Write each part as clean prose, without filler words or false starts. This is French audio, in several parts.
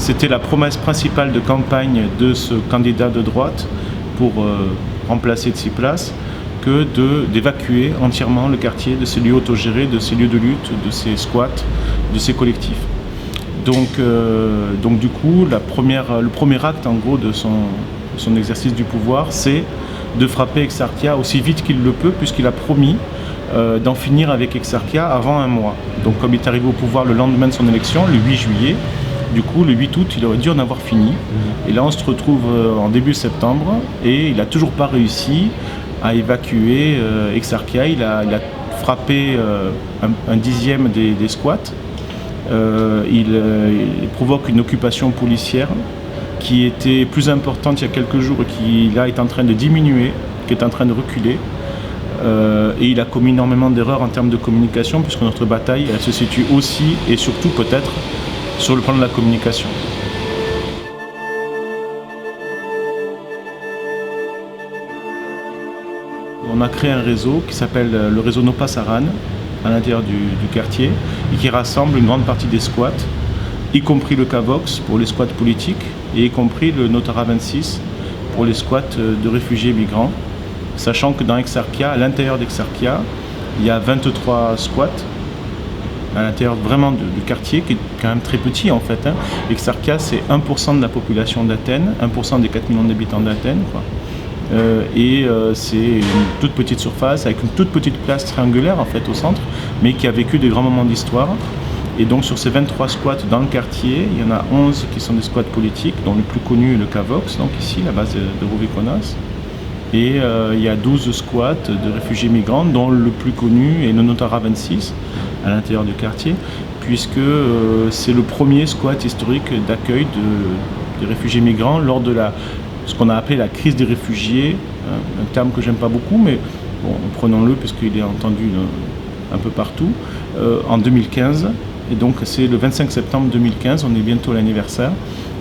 C'était la promesse principale de campagne de ce candidat de droite pour remplacer Tsipras, que d'évacuer entièrement le quartier de ces lieux autogérés, de ces lieux de lutte, de ces squats, de ces collectifs. Donc du coup, le premier acte en gros de son exercice du pouvoir, c'est de frapper Exarchia aussi vite qu'il le peut, puisqu'il a promis d'en finir avec Exarchia avant un mois. Donc comme il est arrivé au pouvoir le lendemain de son élection, le 8 juillet, du coup le 8 août il aurait dû en avoir fini. Et là on se retrouve en début septembre et il n'a toujours pas réussi à évacuer Exarchia. Il a frappé un dixième des squats. Il provoque une occupation policière qui était plus importante il y a quelques jours et qui là est en train de diminuer, qui est en train de reculer. Et il a commis énormément d'erreurs en termes de communication, puisque notre bataille elle se situe aussi et surtout peut-être sur le plan de la communication. On a créé un réseau qui s'appelle le réseau Nopasaran à l'intérieur du quartier et qui rassemble une grande partie des squats, y compris le Cavox pour les squats politiques et y compris le Notara 26 pour les squats de réfugiés migrants, sachant que dans Exarchia, à l'intérieur d'Exarchia, il y a 23 squats à l'intérieur vraiment du quartier, qui est quand même très petit en fait. Exarchia, c'est 1% de la population d'Athènes, 1% des 4 millions d'habitants d'Athènes, quoi. C'est une toute petite surface avec une toute petite place triangulaire en fait au centre, mais qui a vécu des grands moments d'histoire. Et donc sur ces 23 squats dans le quartier, il y en a 11 qui sont des squats politiques, dont le plus connu est le Cavox, donc ici, la base de Rouvekonas. Et il y a 12 squats de réfugiés migrants, dont le plus connu est le Notara 26 à l'intérieur du quartier, puisque c'est le premier squat historique d'accueil des réfugiés migrants lors de ce qu'on a appelé la crise des réfugiés, un terme que j'aime pas beaucoup, mais bon, prenons-le puisqu'il est entendu un peu partout, en 2015. Et donc c'est le 25 septembre 2015, on est bientôt à l'anniversaire,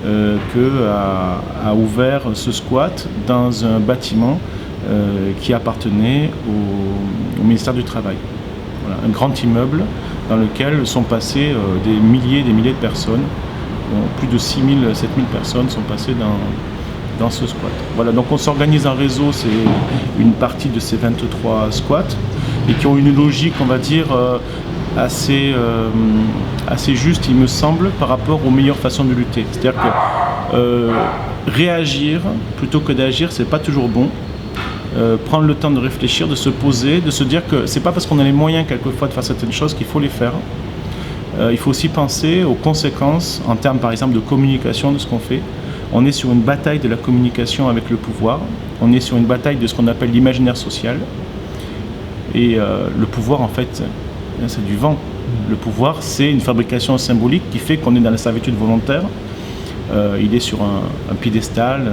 qu'a ouvert ce squat dans un bâtiment qui appartenait au ministère du Travail. Voilà, un grand immeuble dans lequel sont passées des milliers de personnes. Plus de 6 000, 7 000 personnes sont passées dans ce squat. Voilà, donc on s'organise en réseau, c'est une partie de ces 23 squats, et qui ont une logique, on va dire, assez juste, il me semble, par rapport aux meilleures façons de lutter. C'est-à-dire que réagir plutôt que d'agir, c'est pas toujours bon. Prendre le temps de réfléchir, de se poser, de se dire que c'est pas parce qu'on a les moyens quelquefois de faire certaines choses qu'il faut les faire. Il faut aussi penser aux conséquences en termes par exemple de communication de ce qu'on fait. On est sur une bataille de la communication avec le pouvoir, on est sur une bataille de ce qu'on appelle l'imaginaire social. Et le pouvoir en fait, c'est du vent. Le pouvoir, c'est une fabrication symbolique qui fait qu'on est dans la servitude volontaire. Il est sur un piédestal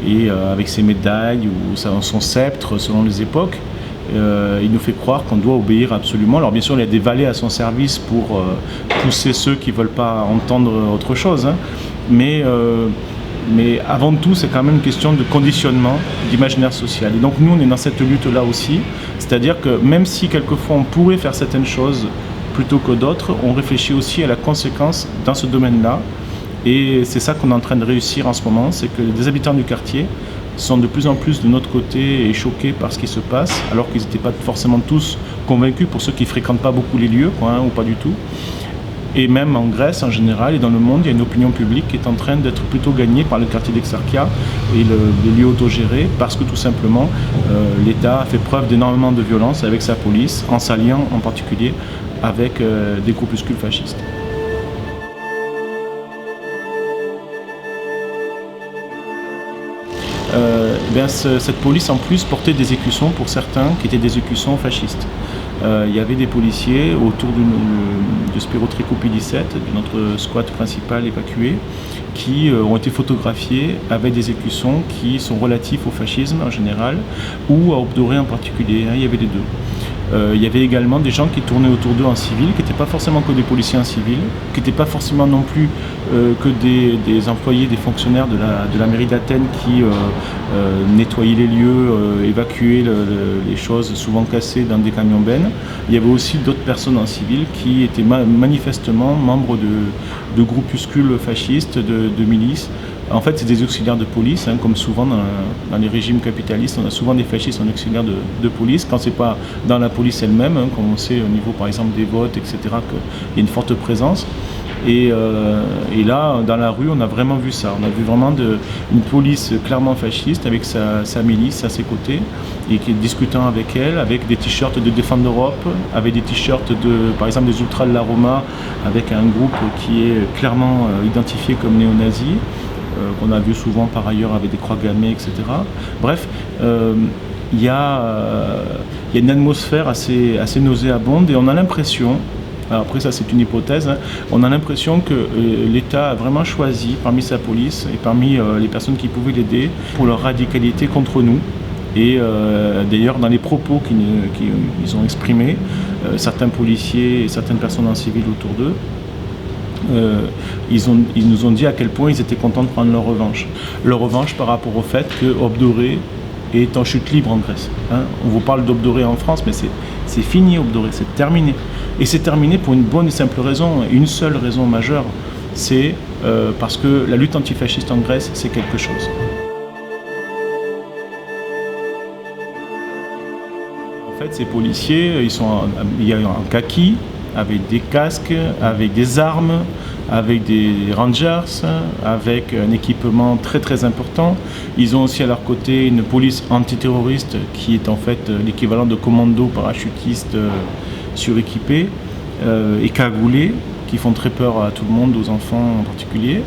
et avec ses médailles ou son sceptre selon les époques. Il nous fait croire qu'on doit obéir absolument. Alors bien sûr, il y a des valets à son service pour pousser ceux qui ne veulent pas entendre autre chose. Mais avant tout, c'est quand même une question de conditionnement, d'imaginaire social. Et donc nous, on est dans cette lutte-là aussi. C'est-à-dire que même si quelquefois on pourrait faire certaines choses plutôt que d'autres, on réfléchit aussi à la conséquence dans ce domaine-là. Et c'est ça qu'on est en train de réussir en ce moment, c'est que les habitants du quartier sont de plus en plus de notre côté et choqués par ce qui se passe, alors qu'ils n'étaient pas forcément tous convaincus, pour ceux qui ne fréquentent pas beaucoup les lieux, ou pas du tout. Et même en Grèce en général et dans le monde, il y a une opinion publique qui est en train d'être plutôt gagnée par le quartier d'Exarchia et les lieux autogérés, parce que tout simplement l'État a fait preuve d'énormément de violence avec sa police, en s'alliant en particulier avec des groupuscules fascistes. Cette police en plus portait des écussons pour certains qui étaient des écussons fascistes. Il y avait des policiers autour de Spiro Trikoupis 17, de notre squat principal évacué, qui ont été photographiés avec des écussons qui sont relatifs au fascisme en général ou à Obdoré en particulier. Il y avait les deux. Il y avait également des gens qui tournaient autour d'eux en civil, qui n'étaient pas forcément que des policiers en civil, qui n'étaient pas forcément non plus que des employés, des fonctionnaires de la mairie d'Athènes qui nettoyaient les lieux, évacuaient les choses souvent cassées dans des camions bennes. Il y avait aussi d'autres personnes en civil qui étaient manifestement membres de groupuscules fascistes, de milices. En fait, c'est des auxiliaires de police, hein, comme souvent dans les régimes capitalistes, on a souvent des fascistes en auxiliaires de police, quand c'est pas dans la police elle-même, hein, comme on sait au niveau par exemple des votes, etc., qu'il y a une forte présence. Et là, dans la rue, on a vraiment vu ça. On a vu vraiment une police clairement fasciste avec sa milice à ses côtés et qui est discutant avec elle, avec des t-shirts de Défendre l'Europe, avec des t-shirts par exemple des Ultras de la Roma, avec un groupe qui est clairement identifié comme néo-nazi. Qu'on a vu souvent par ailleurs avec des croix gammées, etc. Bref, il y a une atmosphère assez nauséabonde et on a l'impression, alors après ça c'est une hypothèse, hein, on a l'impression que l'État a vraiment choisi parmi sa police et parmi les personnes qui pouvaient l'aider pour leur radicalité contre nous. Et d'ailleurs dans les propos qu'ils ont exprimés, certains policiers et certaines personnes en civil autour d'eux, ils nous ont dit à quel point ils étaient contents de prendre leur revanche. Leur revanche par rapport au fait que Obdoré est en chute libre en Grèce. Hein. On vous parle d'Obdoré en France, mais c'est fini Obdoré, c'est terminé. Et c'est terminé pour une bonne et simple raison, une seule raison majeure, c'est parce que la lutte antifasciste en Grèce, c'est quelque chose. En fait, ces policiers, ils sont en kaki, avec des casques, avec des armes, avec des rangers, avec un équipement très très important. Ils ont aussi à leur côté une police antiterroriste qui est en fait l'équivalent de commandos parachutistes suréquipés et cagoulés, qui font très peur à tout le monde, aux enfants en particulier.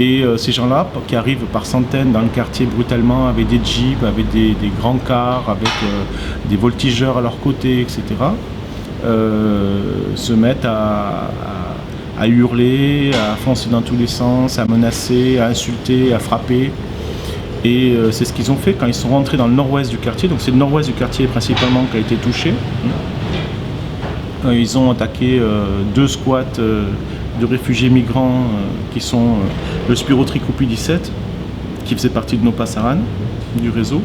Et ces gens-là, qui arrivent par centaines dans le quartier brutalement, avec des jeeps, avec des grands cars, avec des voltigeurs à leur côté, etc., se mettent à hurler, à foncer dans tous les sens, à menacer, à insulter, à frapper. Et c'est ce qu'ils ont fait quand ils sont rentrés dans le nord-ouest du quartier. Donc c'est le nord-ouest du quartier principalement qui a été touché. Ils ont attaqué 2 squats de réfugiés migrants qui sont le Spiro Trikoupi 17, qui faisait partie de nos Passaran, du réseau,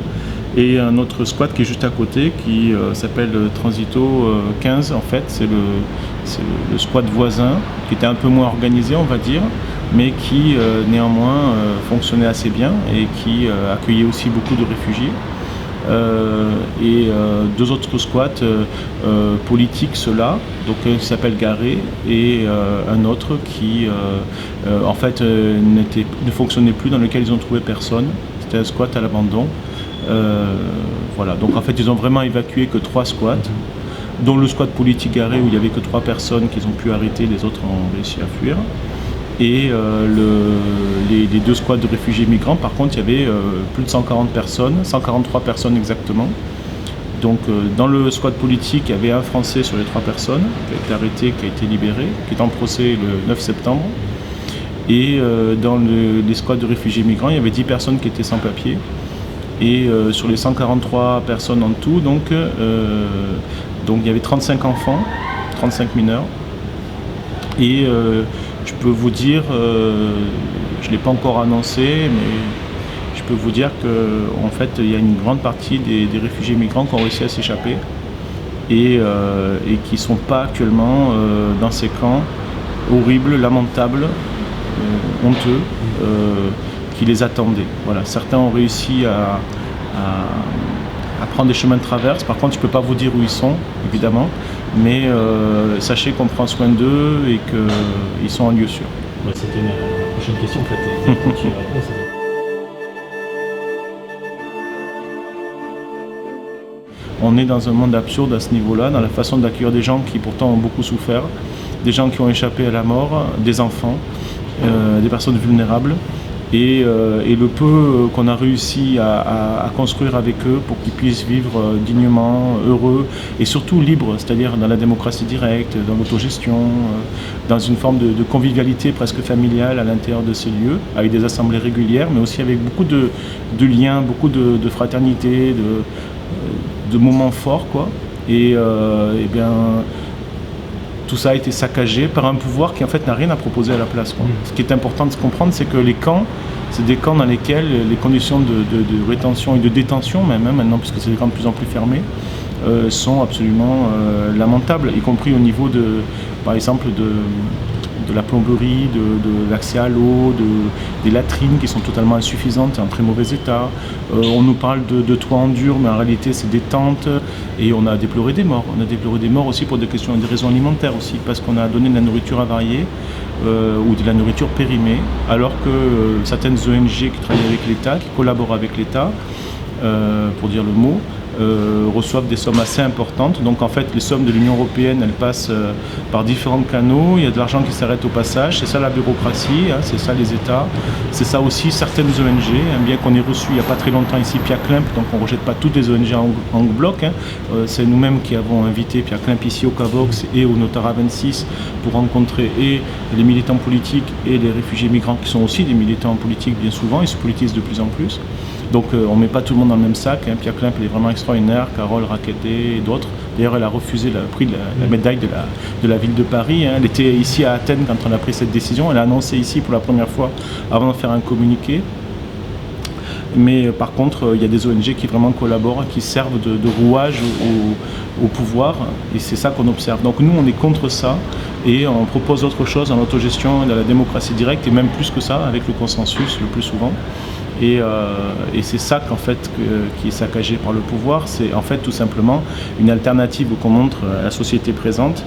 et un autre squat qui est juste à côté qui s'appelle Transito 15. En fait c'est le squat voisin qui était un peu moins organisé on va dire, mais qui néanmoins fonctionnait assez bien et qui accueillait aussi beaucoup de réfugiés. Et 2 autres squats politiques, ceux-là, donc qui s'appelle Garé, et un autre qui en fait ne fonctionnait plus, dans lequel ils ont trouvé personne. C'était un squat à l'abandon. Voilà, donc en fait ils ont vraiment évacué que 3 squats, dont le squat politique Garé où il n'y avait que 3 personnes qu'ils ont pu arrêter, les autres ont réussi à fuir. Et les 2 squats de réfugiés migrants, par contre, il y avait plus de 140 personnes, 143 personnes exactement. Donc dans le squat politique, il y avait un Français sur les 3 personnes qui a été arrêté, qui a été libéré, qui est en procès le 9 septembre. Et dans les squats de réfugiés migrants, il y avait 10 personnes qui étaient sans papier. Et sur les 143 personnes en tout, donc il y avait 35 enfants, 35 mineurs. Et je peux vous dire, je ne l'ai pas encore annoncé, mais je peux vous dire qu'en fait, il y a une grande partie des réfugiés migrants qui ont réussi à s'échapper et qui ne sont pas actuellement dans ces camps horribles, lamentables, honteux, qui les attendaient. Voilà. Certains ont réussi à prendre des chemins de traverse. Par contre, je ne peux pas vous dire où ils sont, évidemment, mais sachez qu'on prend soin d'eux et qu'ils sont en lieu sûr. Ouais, c'était ma prochaine question en fait. Quand tu y réponds, ça... On est dans un monde absurde à ce niveau-là, dans la façon d'accueillir des gens qui pourtant ont beaucoup souffert, des gens qui ont échappé à la mort, des enfants, des personnes vulnérables. Et le peu qu'on a réussi à construire avec eux pour qu'ils puissent vivre dignement, heureux et surtout libres, c'est-à-dire dans la démocratie directe, dans l'autogestion, dans une forme de convivialité presque familiale à l'intérieur de ces lieux, avec des assemblées régulières, mais aussi avec beaucoup de liens, beaucoup de fraternité, de moments forts, quoi. Et bien, tout ça a été saccagé par un pouvoir qui en fait n'a rien à proposer à la place, quoi. Ce qui est important de se comprendre, c'est que les camps, c'est des camps dans lesquels les conditions de rétention et de détention, même maintenant, puisque c'est des camps de plus en plus fermés, sont absolument lamentables, y compris au niveau par exemple, de la plomberie, de l'accès à l'eau, des latrines qui sont totalement insuffisantes et en très mauvais état. On nous parle de toits en dur, mais en réalité c'est des tentes, et on a déploré des morts. On a déploré des morts aussi pour des raisons alimentaires aussi, parce qu'on a donné de la nourriture avariée ou de la nourriture périmée, alors que certaines ONG qui travaillent avec l'État, qui collaborent avec l'État, pour dire le mot, reçoivent des sommes assez importantes. Donc en fait les sommes de l'Union européenne, elles passent par différents canaux, il y a de l'argent qui s'arrête au passage, c'est ça la bureaucratie, c'est ça les États, c'est ça aussi certaines ONG, bien qu'on ait reçu il n'y a pas très longtemps ici Pierre Klimp, donc on ne rejette pas toutes les ONG en bloc, c'est nous-mêmes qui avons invité Pierre Klimp ici au Cavox et au Notara 26 pour rencontrer et les militants politiques et les réfugiés migrants qui sont aussi des militants politiques bien souvent, ils se politisent de plus en plus. Donc on ne met pas tout le monde dans le même sac. Pierre Klimp, elle est vraiment extraordinaire, Carole Raqueté et d'autres. D'ailleurs, elle a refusé le prix de la médaille de la ville de Paris. Elle était ici à Athènes quand on a pris cette décision. Elle a annoncé ici pour la première fois avant de faire un communiqué. Mais par contre, il y a des ONG qui vraiment collaborent, qui servent de rouage au pouvoir, et c'est ça qu'on observe. Donc nous, on est contre ça, et on propose autre chose dans l'autogestion, dans la démocratie directe, et même plus que ça, avec le consensus le plus souvent. Et c'est ça qu'en fait qui est saccagé par le pouvoir, c'est en fait tout simplement une alternative qu'on montre à la société présente,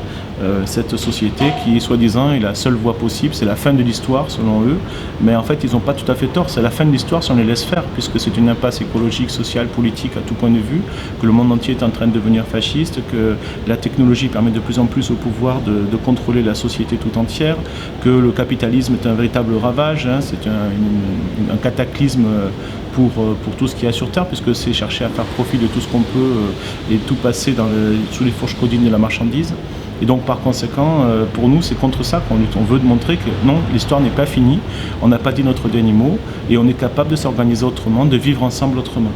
cette société qui soi-disant est la seule voie possible, c'est la fin de l'histoire selon eux, mais en fait ils n'ont pas tout à fait tort, c'est la fin de l'histoire si on les laisse faire, puisque c'est une impasse écologique, sociale, politique à tout point de vue, que le monde entier est en train de devenir fasciste, que la technologie permet de plus en plus au pouvoir de contrôler la société tout entière, que le capitalisme est un véritable ravage, c'est un cataclysme pour tout ce qu'il y a sur Terre, puisque c'est chercher à faire profit de tout ce qu'on peut et tout passer sous les fourches caudines de la marchandise. Et donc par conséquent, pour nous, c'est contre ça qu'on lutte. On veut montrer que non, l'histoire n'est pas finie, on n'a pas dit notre dernier mot, et on est capable de s'organiser autrement, de vivre ensemble autrement.